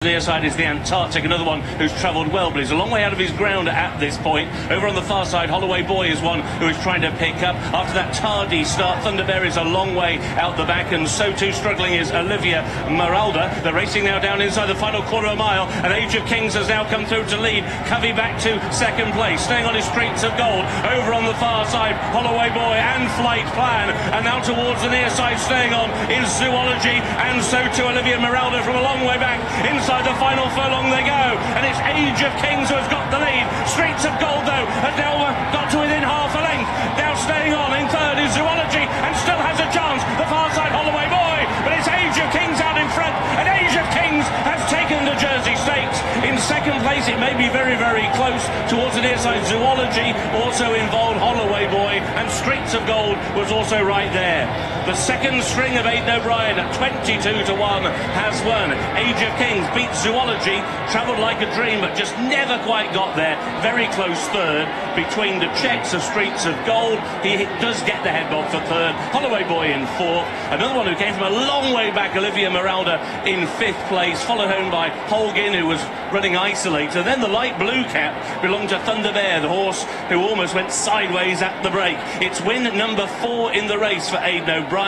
Near side is the Antarctic, another one who's travelled well, but he's a long way out of his ground at this point. Over on the far side, Holloway Boy is one who is trying to pick up after that tardy start. Thunderbear is a long way out the back, and so too struggling is Olivia Meralda. They're racing now down inside the final quarter of a mile, and Age of Kings has now come through to lead. Covey back to second place, staying on his streets of gold. Over on the far side, Holloway Boy and Flight Plan, and now towards the near side, staying on is Zoology, and so too Olivia Meralda from a long way back. Inside the final furlong they go, and it's Age of Kings who has got the lead. Streets of Gold, though, has now got to within half a length. Now staying on in third is Zoology, and still has a chance. The far side, Holloway Boy, but it's Age of Kings out in front, and Age of Kings has taken the Jersey Stakes. In second place, it may be very, very close. Towards the near side, Zoology also involved Holloway Boy, and Streets of Gold was also right there. The second string of Aidan O'Brien at 22 to 1 has won. Age of Kings beat Zoology, travelled like a dream, but just never quite got there. Very close third between the checks of Streets of Gold. He does get the head bob for third. Holloway Boy in fourth. Another one who came from a long way back, Olivia Meralda, in fifth place, followed home by Holguin, who was running isolator. Then the light blue cap belonged to Thunderbear, the horse who almost went sideways at the break. It's win number 4 in the race for Aidan O'Brien,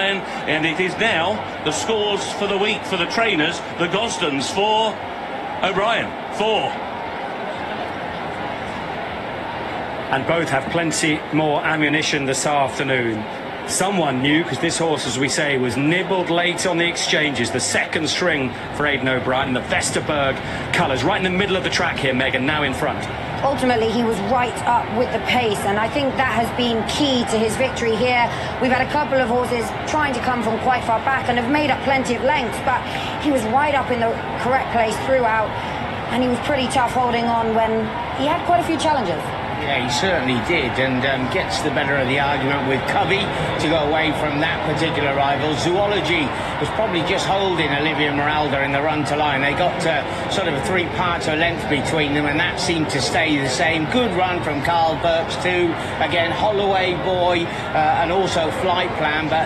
and it is now the scores for the week for the trainers. The Gosdens for O'Brien, 4. And both have plenty more ammunition this afternoon. Someone knew, because this horse, as we say, was nibbled late on the exchanges. The second string for Aidan O'Brien, the Vesterberg colours, right in the middle of the track here, Megan, now in front. Ultimately, he was right up with the pace, and I think that has been key to his victory here. We've had a couple of horses trying to come from quite far back and have made up plenty of lengths, but he was right up in the correct place throughout, and he was pretty tough holding on when he had quite a few challenges. Yeah, he certainly did, and gets the better of the argument with Covey to go away from that particular rival. Zoology was probably just holding Olivia Meralda in the run to line. They got sort of 3 parts of length between them, and that seemed to stay the same. Good run from Carl Burks too. Again, Holloway Boy and also Flight Plan, but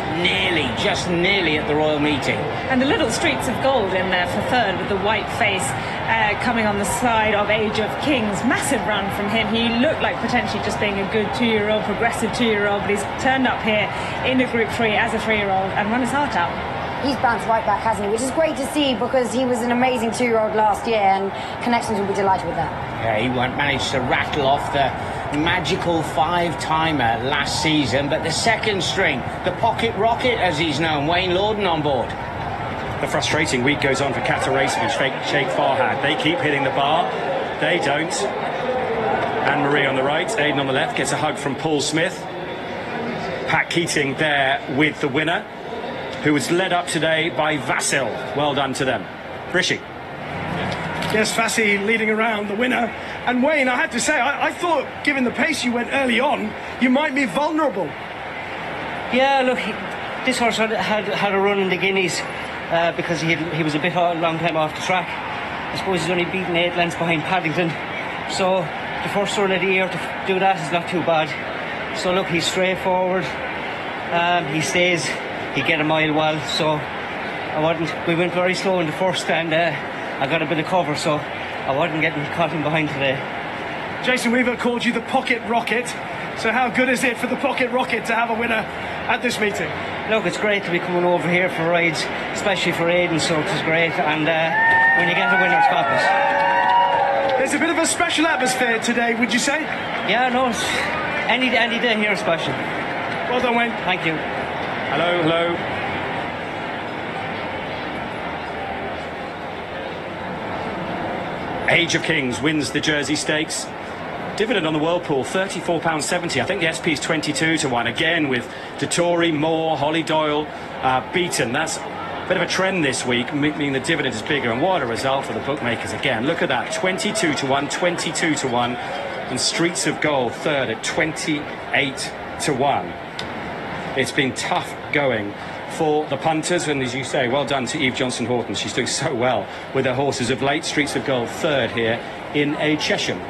just nearly at the Royal Meeting. And the little Streets of Gold in there for third with the white face coming on the side of Age of Kings. Massive run from him. He looked like potentially just being a good 2-year-old, progressive 2-year-old, but he's turned up here in the Group 3 as a 3-year-old and run his heart out. He's bounced right back, hasn't he? Which is great to see, because he was an amazing 2-year-old last year, and Connections will be delighted with that. Yeah, he managed to rattle off the magical 5-timer last season, but the second string, the Pocket Rocket as he's known, Wayne Lordan on board. The frustrating week goes on for Kata Racing and Sheikh Farhad. They keep hitting the bar, they don't. Anne-Marie on the right, Aidan on the left, gets a hug from Paul Smith. Pat Keating there with the winner, who was led up today by Vasil. Well done to them. Rishi. Yes, Fassi leading around, the winner. And Wayne, I have to say, I thought, given the pace you went early on, you might be vulnerable. Yeah, look, this horse had a run in the Guineas because he was a bit a long time off the track. I suppose he's only beaten 8 lengths behind Paddington. So the first run of the year to do that is not too bad. So look, he's straightforward. He stays. He get a mile well. So we went very slow in the first, and I got a bit of cover, so I wasn't getting caught in behind today. Jason Weaver called you the Pocket Rocket. So how good is it for the Pocket Rocket to have a winner at this meeting? Look, it's great to be coming over here for rides, especially for Aidan, so it's great. And when you get a winner, it's fabulous. There's a bit of a special atmosphere today, would you say? Yeah, no, it's any day here is special. Well done, Wayne. Thank you. Hello, hello. Age of Kings wins the Jersey Stakes. Dividend on the Whirlpool, £34.70. I think the SP is 22 to 1. Again with Dettori, Moore, Holly Doyle beaten. That's a bit of a trend this week, meaning the dividend is bigger. And what a result for the bookmakers again. Look at that, 22 to 1, 22 to 1. And Streets of Gold third at 28 to 1. It's been tough going for the punters, and as you say, well done to Eve Johnson-Horton. She's doing so well with her horses of late. Streets of Gold third here in a Chesham.